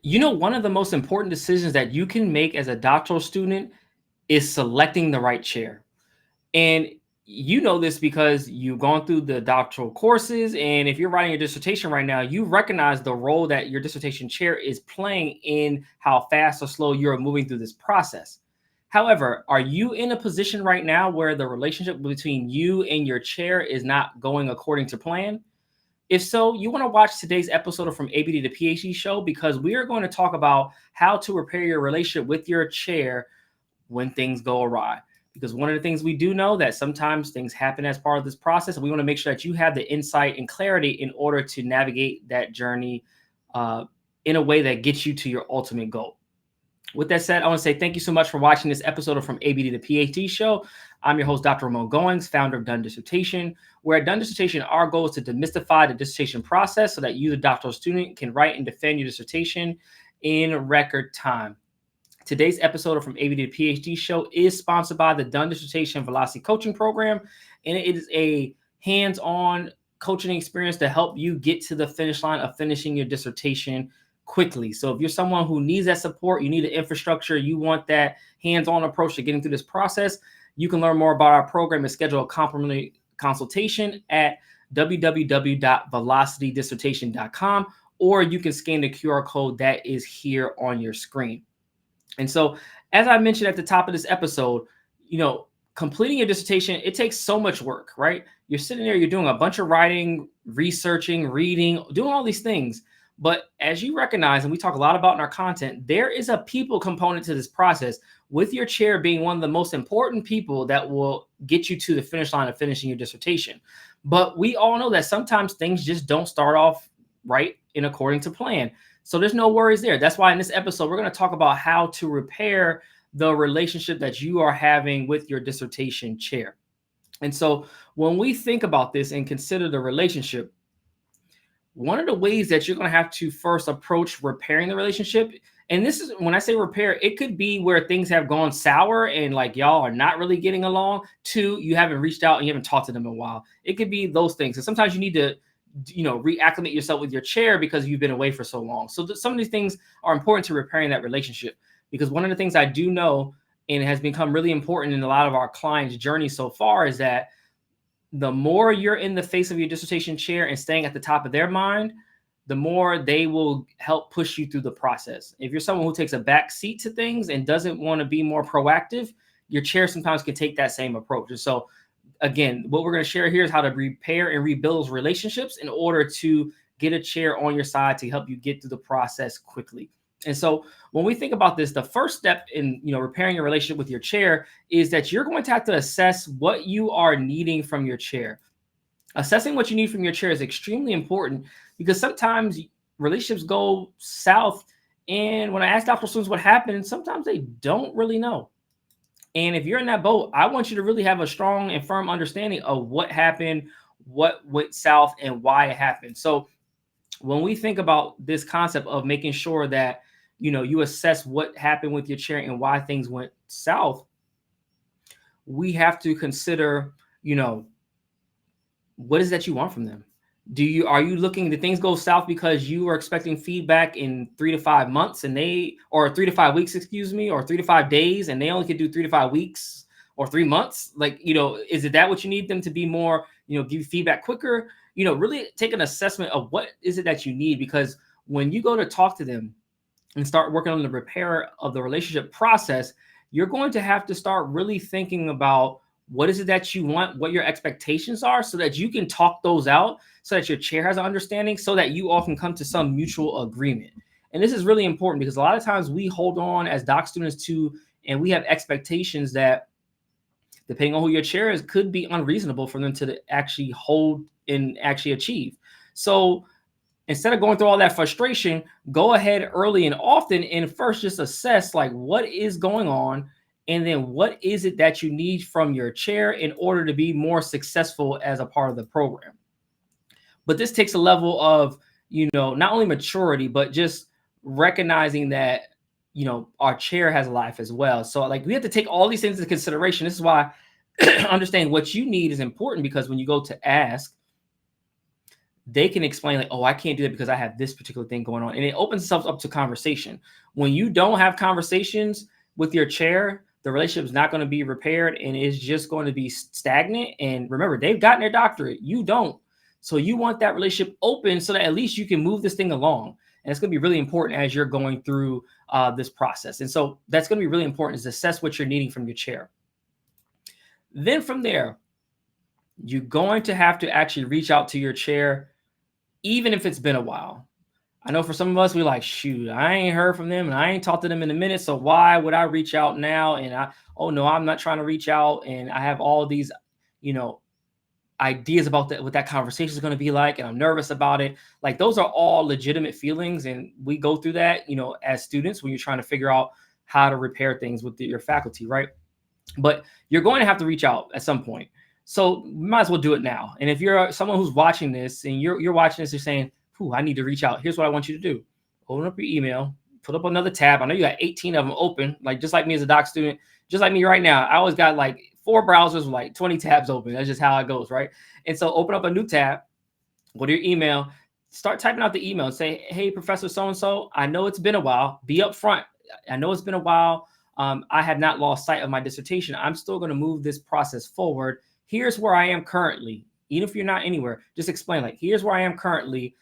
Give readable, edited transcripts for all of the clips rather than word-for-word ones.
One of the most important decisions that you can make as a doctoral student is selecting the right chair. And you know this because you've gone through the doctoral courses. And if you're writing your dissertation right now, you recognize the role that your dissertation chair is playing in how fast or slow you're moving through this process. However, are you in a position right now where the relationship between you and your chair is not going according to plan? If so, you want to watch today's episode of From ABD to PhD Show, because we are going to talk about how to repair your relationship with your chair when things go awry. Because one of the things we do know that sometimes things happen as part of this process, and we want to make sure that you have the insight and clarity in order to navigate that journey in a way that gets you to your ultimate goal. With that said, I want to say thank you so much for watching this episode of From ABD to PhD Show. I'm your host, Dr. Ramon Goings, founder of Done Dissertation, where at Done Dissertation, our goal is to demystify the dissertation process so that you, the doctoral student, can write and defend your dissertation in record time. Today's episode of From ABD to PhD Show is sponsored by the Done Dissertation Velocity Coaching Program, and it is a hands-on coaching experience to help you get to the finish line of finishing your dissertation quickly. So if you're someone who needs that support, you need the infrastructure, you want that hands-on approach to getting through this process, you can learn more about our program and schedule a complimentary consultation at www.velocitydissertation.com, or you can scan the QR code that is here on your screen. And so, as I mentioned at the top of this episode, completing your dissertation, it takes so much work, right? You're sitting there, you're doing a bunch of writing, researching, reading, doing all these things. But as you recognize, and we talk a lot about in our content, there is a people component to this process, with your chair being one of the most important people that will get you to the finish line of finishing your dissertation. But we all know that sometimes things just don't start off right and according to plan. So there's no worries there. That's why in this episode, we're going to talk about how to repair the relationship that you are having with your dissertation chair. And so when we think about this and consider the relationship, one of the ways that you're going to have to first approach repairing the relationship, and this is when I say repair, it could be where things have gone sour and like y'all are not really getting along, to you haven't reached out and you haven't talked to them in a while. It could be those things. And sometimes you need to reacclimate yourself with your chair because you've been away for so long. So some of these things are important to repairing that relationship, because one of the things I do know, and it has become really important in a lot of our clients' journey so far, is that the more you're in the face of your dissertation chair and staying at the top of their mind, the more they will help push you through the process. If you're someone who takes a back seat to things and doesn't want to be more proactive, your chair sometimes can take that same approach. And so again, what we're going to share here is how to repair and rebuild relationships in order to get a chair on your side to help you get through the process quickly. And so when we think about this, the first step in repairing your relationship with your chair is that you're going to have to assess what you are needing from your chair. Assessing what you need from your chair is extremely important, because sometimes relationships go south. And when I ask doctoral students what happened, sometimes they don't really know. And if you're in that boat, I want you to really have a strong and firm understanding of what happened, what went south, and why it happened. So when we think about this concept of making sure that, you assess what happened with your chair and why things went south, we have to consider, what is that you want from them? Are you looking, did things go south because you were expecting feedback in 3 to 5 months or 3 to 5 weeks, or 3 to 5 days, and they only could do 3 to 5 weeks or 3 months? Like, is it that what you need them to be more, give you feedback quicker? Really take an assessment of what is it that you need, because when you go to talk to them and start working on the repair of the relationship process, you're going to have to start really thinking about what is it that you want, what your expectations are, so that you can talk those out, so that your chair has an understanding, so that you all can come to some mutual agreement. And this is really important, because a lot of times we hold on as doc students and we have expectations that, depending on who your chair is, could be unreasonable for them to actually hold and actually achieve. So instead of going through all that frustration, go ahead early and often and first just assess like what is going on, and then what is it that you need from your chair in order to be more successful as a part of the program. But this takes a level of, not only maturity, but just recognizing that, our chair has a life as well. So like we have to take all these things into consideration. This is why understanding what you need is important, because when you go to ask, they can explain like, oh, I can't do that because I have this particular thing going on. And it opens itself up to conversation. When you don't have conversations with your chair, the relationship is not going to be repaired and it's just going to be stagnant. And remember, they've gotten their doctorate. You don't. So you want that relationship open so that at least you can move this thing along. And it's going to be really important as you're going through this process. And so that's going to be really important, is assess what you're needing from your chair. Then from there, you're going to have to actually reach out to your chair, even if it's been a while. I know for some of us, we're like, shoot, I ain't heard from them and I ain't talked to them in a minute. So why would I reach out now? And oh no, I'm not trying to reach out. And I have all these, ideas about what that conversation is going to be like. And I'm nervous about it. Like, those are all legitimate feelings. And we go through that, as students, when you're trying to figure out how to repair things with your faculty, right? But you're going to have to reach out at some point. So we might as well do it now. And if you're someone who's watching this and you're watching this, you're saying, I need to reach out. Here's what I want you to do. Open up your email, put up another tab. I know you got 18 of them open, like just like me as a doc student, just like me right now. I always got like 4 browsers with like 20 tabs open. That's just how it goes, right? And so open up a new tab, go to your email, start typing out the email and say, hey, Professor so-and-so, I know it's been a while. Be upfront. I know it's been a while. I have not lost sight of my dissertation. I'm still going to move this process forward. Here's where I am currently. Even if you're not anywhere, just explain, like, here's where I am currently.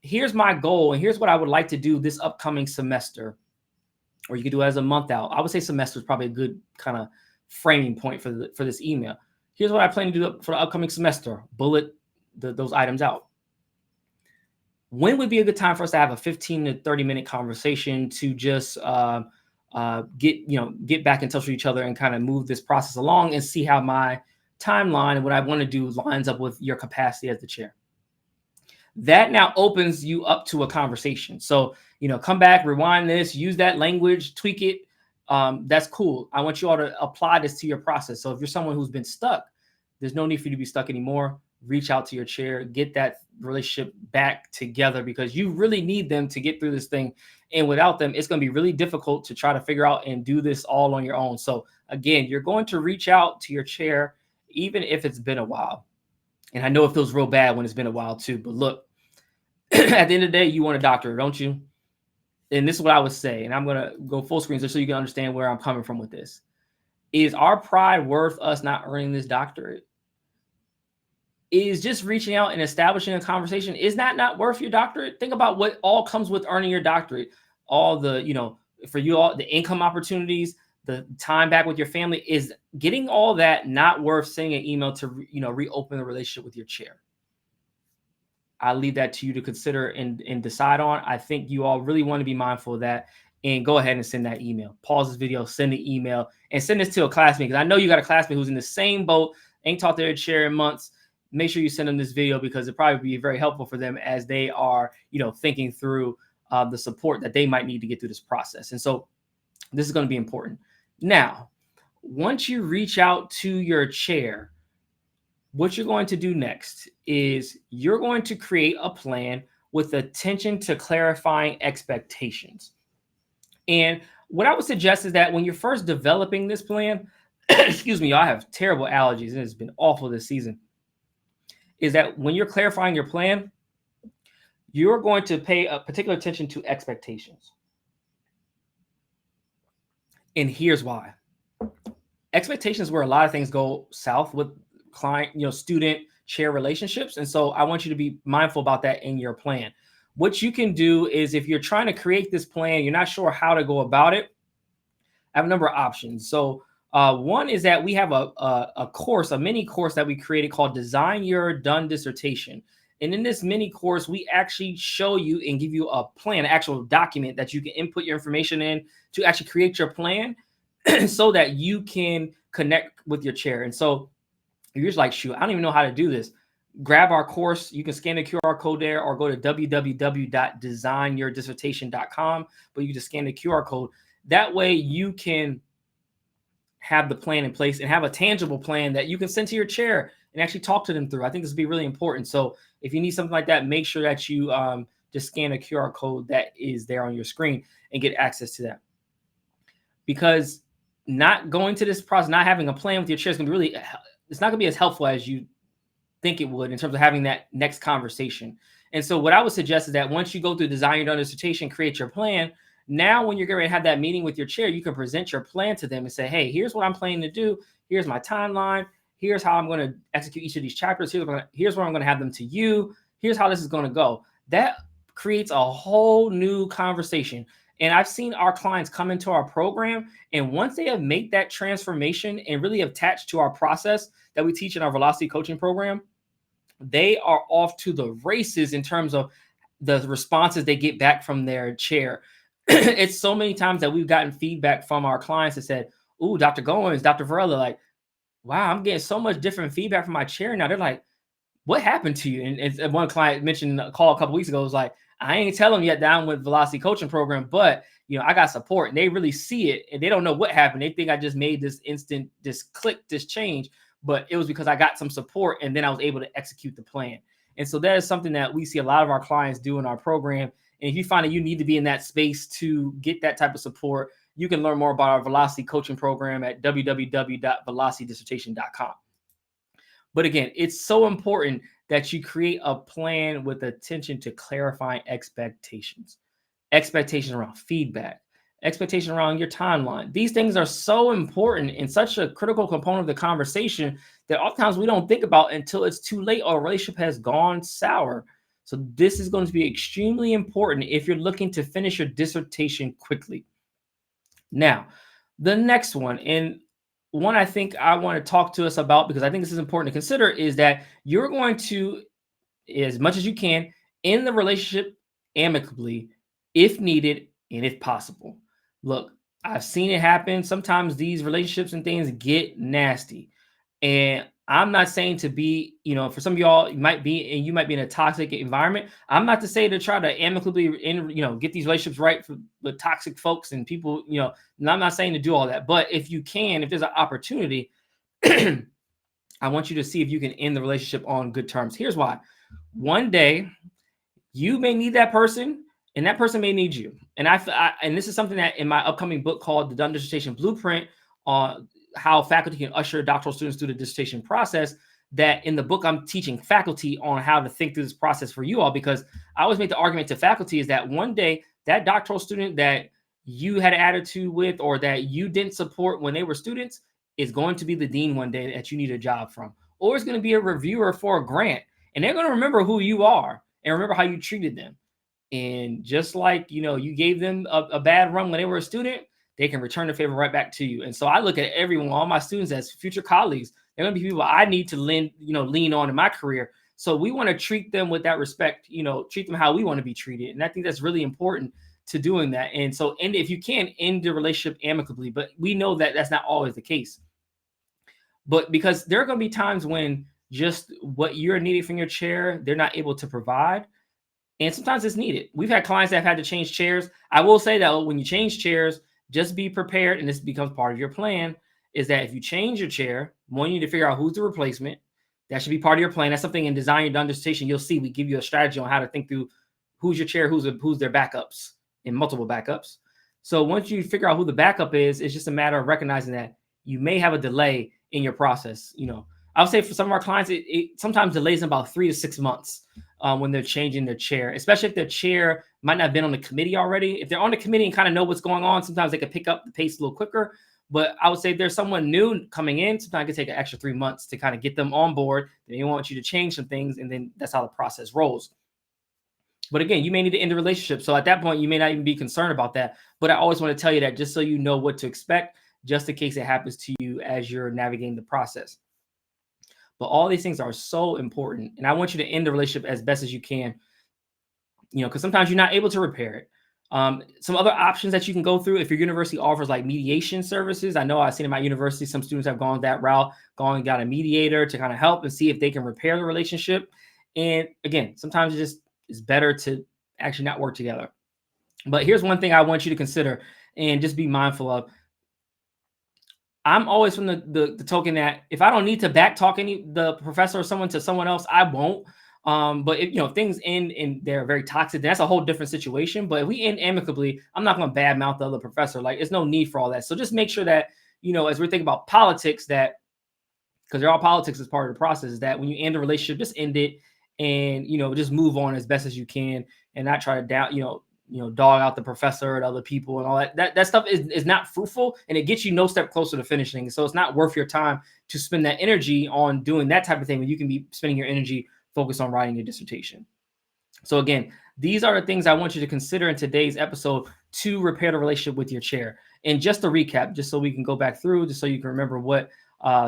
Here's my goal, and here's what I would like to do this upcoming semester. Or you could do it as a month out. I would say semester is probably a good kind of framing point for this email. Here's what I plan to do for the upcoming semester. Bullet those items out. When would be a good time for us to have a 15 to 30 minute conversation to just get back in touch with each other and kind of move this process along and see how my timeline and what I want to do lines up with your capacity as the chair. That now opens you up to a conversation. So, come back, rewind this, use that language, tweak it. That's cool. I want you all to apply this to your process. So if you're someone who's been stuck, there's no need for you to be stuck anymore. Reach out to your chair, get that relationship back together, because you really need them to get through this thing. And without them, it's going to be really difficult to try to figure out and do this all on your own. So again, you're going to reach out to your chair, even if it's been a while. And I know it feels real bad when it's been a while too, but look, at the end of the day, you want a doctorate, don't you? And this is what I would say, and I'm going to go full screen just so you can understand where I'm coming from with this. Is our pride worth us not earning this doctorate? Is just reaching out and establishing a conversation, is that not worth your doctorate? Think about what all comes with earning your doctorate. All the, for you all, the income opportunities, the time back with your family. Is getting all that not worth sending an email to, reopen the relationship with your chair? I'll leave that to you to consider and decide on. I think you all really want to be mindful of that, and go ahead and send that email. Pause this video, send the email, and send this to a classmate, because I know you got a classmate who's in the same boat, ain't talked to their chair in months. Make sure you send them this video, because it'll probably be very helpful for them as they are, thinking through the support that they might need to get through this process. And so this is going to be important. Now, once you reach out to your chair, what you're going to do next is you're going to create a plan with attention to clarifying expectations. And what I would suggest is that when you're first developing this plan, excuse me, I have terrible allergies and it's been awful this season, is that when you're clarifying your plan, you're going to pay a particular attention to expectations. And here's why. Expectations where a lot of things go south with client, student chair relationships. And so I want you to be mindful about that in your plan. What you can do is, if you're trying to create this plan, you're not sure how to go about it, I have a number of options. So one is that we have a mini course that we created called Design Your Done Dissertation. And in this mini course, we actually show you and give you a plan, an actual document that you can input your information in to actually create your plan so that you can connect with your chair. And so you're just like, shoot, I don't even know how to do this. Grab our course. You can scan the QR code there, or go to www.designyourdissertation.com, but you can just scan the QR code. That way you can have the plan in place and have a tangible plan that you can send to your chair and actually talk to them through. I think this would be really important. So if you need something like that, make sure that you just scan a QR code that is there on your screen and get access to that. Because not going to this process, not having a plan with your chair is going to be it's not going to be as helpful as you think it would in terms of having that next conversation. And so what I would suggest is that once you go through design your dissertation, create your plan, now when you're going to have that meeting with your chair, you can present your plan to them and say, hey, here's what I'm planning to do. Here's my timeline. Here's how I'm going to execute each of these chapters. Here's where I'm going to have them to you. Here's how this is going to go. That creates a whole new conversation. And I've seen our clients come into our program, and once they have made that transformation and really attached to our process that we teach in our velocity coaching program, they are off to the races in terms of the responses they get back from their chair. It's so many times that we've gotten feedback from our clients that said, "Ooh, Dr. Goins, Dr. Varela, like, wow, I'm getting so much different feedback from my chair now." They're like, what happened to you? And one client mentioned in a call a couple weeks ago, was like, I ain't tell them yet that I'm with velocity coaching program, but I got support, and they really see it, and they don't know what happened. They think I just made this instant, this click, this change, but it was because I got some support, and then I was able to execute the plan. And so that is something that we see a lot of our clients do in our program. And if you find that you need to be in that space to get that type of support, you can learn more about our velocity coaching program at www.velocitydissertation.com. But again, it's so important that you create a plan with attention to clarifying expectations around feedback, expectation around your timeline. These things are so important and such a critical component of the conversation that oftentimes we don't think about until it's too late or a relationship has gone sour. So this is going to be extremely important if you're looking to finish your dissertation quickly. Now, the next one, and one I think I want to talk to us about, because I think this is important to consider, is that you're going to, as much as you can, end the relationship amicably if needed and if possible. Look, I've seen it happen. Sometimes these relationships and things get nasty. And I'm not saying to be, for some of y'all, you might be in a toxic environment. I'm not to say to try to amicably, get these relationships right with toxic folks and people, and I'm not saying to do all that. But if you can, if there's an opportunity, I want you to see if you can end the relationship on good terms. Here's why. One day, you may need that person, and that person may need you. And and this is something that in my upcoming book called The Done Dissertation Blueprint, on how faculty can usher doctoral students through the dissertation process, that in the book I'm teaching faculty on how to think through this process for you all, because I always make the argument to faculty is that one day that doctoral student that you had an attitude with or that you didn't support when they were students is going to be the dean one day that you need a job from, or it's going to be a reviewer for a grant, and they're going to remember who you are and remember how you treated them. And just like, you gave them a bad run when they were a student, they can return the favor right back to you. And so I look at everyone, all my students, as future colleagues. They're going to be people I need to lean on in my career. So we want to treat them with that respect, treat them how we want to be treated. And I think that's really important to doing that. And so, and if you can, end the relationship amicably, but we know that that's not always the case. But because there are going to be times when just what you're needing from your chair, they're not able to provide. And sometimes it's needed. We've had clients that have had to change chairs. I will say that when you change chairs, just be prepared, and this becomes part of your plan, is that if you change your chair, one, you need to figure out who's the replacement. That should be part of your plan. That's something in Design Your Done Dissertation you'll see. We give you a strategy on how to think through who's your chair, who's their backups, and multiple backups. So once you figure out who the backup is, it's just a matter of recognizing that you may have a delay in your process. I would say for some of our clients, it sometimes delays in about 3 to 6 months when they're changing their chair, especially if their chair might not have been on the committee already. If they're on the committee and kind of know what's going on, sometimes they can pick up the pace a little quicker. But I would say if there's someone new coming in, sometimes it can take an extra 3 months to kind of get them on board. They want you to change some things, and then that's how the process rolls. But again, you may need to end the relationship. So at that point, you may not even be concerned about that. But I always want to tell you that just so you know what to expect, just in case it happens to you as you're navigating the process. But all these things are so important. And I want you to end the relationship as best as you can, because sometimes you're not able to repair it. Some other options that you can go through, if your university offers like mediation services. I know I've seen in my university, some students have gone that route, and got a mediator to kind of help and see if they can repair the relationship. And again, sometimes it's better to actually not work together. But here's one thing I want you to consider and just be mindful of. I'm always from the token that if I don't need to back talk the professor or someone to someone else, I won't. But if things end and they're very toxic, that's a whole different situation. But if we end amicably, I'm not going to badmouth the other professor. Like, there's no need for all that. So just make sure that, as we're thinking about politics, that because all politics is part of the process, is that when you end a relationship, just end it and, just move on as best as you can and not try to down, dog out the professor and other people and all that. That stuff is not fruitful, and it gets you no step closer to finishing. So it's not worth your time to spend that energy on doing that type of thing when you can be spending your energy focused on writing your dissertation. So again, these are the things I want you to consider in today's episode to repair the relationship with your chair. And just to recap, just so we can go back through, just so you can remember what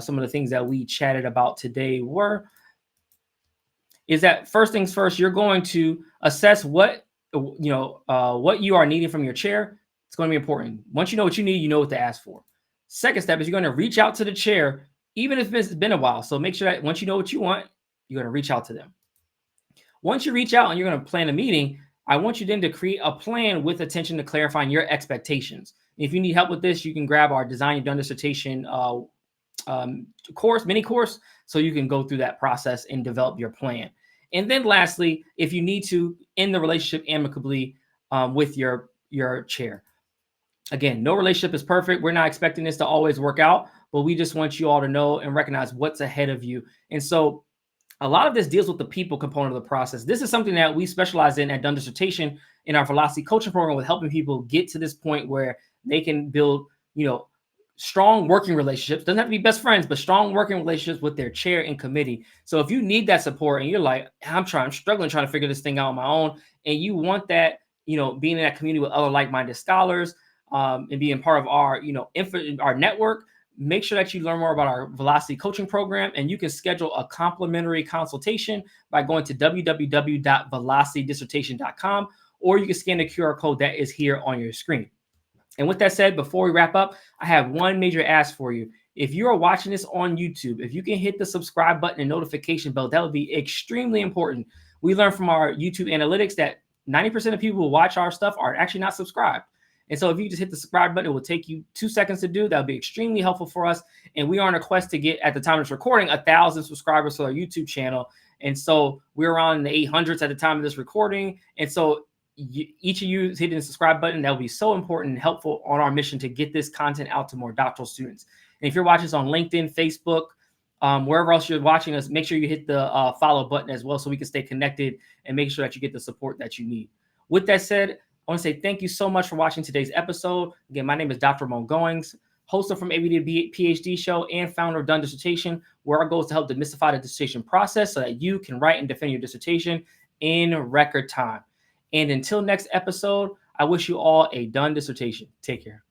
some of the things that we chatted about today were, is that first things first, you're going to assess what you are needing from your chair. It's going to be important. Once you know what you need, you know what to ask for. Second step is you're going to reach out to the chair, even if it's been a while. So make sure that once you know what you want, you're going to reach out to them. Once you reach out and you're going to plan a meeting, I want you then to create a plan with attention to clarifying your expectations. If you need help with this, you can grab our Design Your Done Dissertation mini course, so you can go through that process and develop your plan. And then lastly, if you need to end the relationship amicably with your chair. Again, no relationship is perfect. We're not expecting this to always work out, but we just want you all to know and recognize what's ahead of you. And so a lot of this deals with the people component of the process. This is something that we specialize in at Done Dissertation in our Velocity coaching program, with helping people get to this point where they can build, strong working relationships. Doesn't have to be best friends, but strong working relationships with their chair and committee. So if you need that support and you're like, I'm struggling trying to figure this thing out on my own, and you want that, being in that community with other like-minded scholars and being part of our, our network, make sure that you learn more about our Velocity coaching program, and you can schedule a complimentary consultation by going to www.velocitydissertation.com, or you can scan the QR code that is here on your screen. And with that said, before we wrap up, I have one major ask for you. If you are watching this on YouTube, if you can hit the subscribe button and notification bell, that would be extremely important. We learned from our YouTube analytics that 90% of people who watch our stuff are actually not subscribed. And so if you just hit the subscribe button, it will take you 2 seconds to do. That would be extremely helpful for us. And we are on a quest to get, at the time of this recording, 1,000 subscribers to our YouTube channel. And so we're on the 800s at the time of this recording. And so each of you hitting the subscribe button, that will be so important and helpful on our mission to get this content out to more doctoral students. And if you're watching us on LinkedIn, Facebook, wherever else you're watching us, make sure you hit the follow button as well, so we can stay connected and make sure that you get the support that you need. With that said, I want to say thank you so much for watching today's episode. Again, my name is Dr. Ramon Goings, host of From ABD to PhD Show and founder of Done Dissertation, where our goal is to help demystify the dissertation process so that you can write and defend your dissertation in record time. And until next episode, I wish you all a done dissertation. Take care.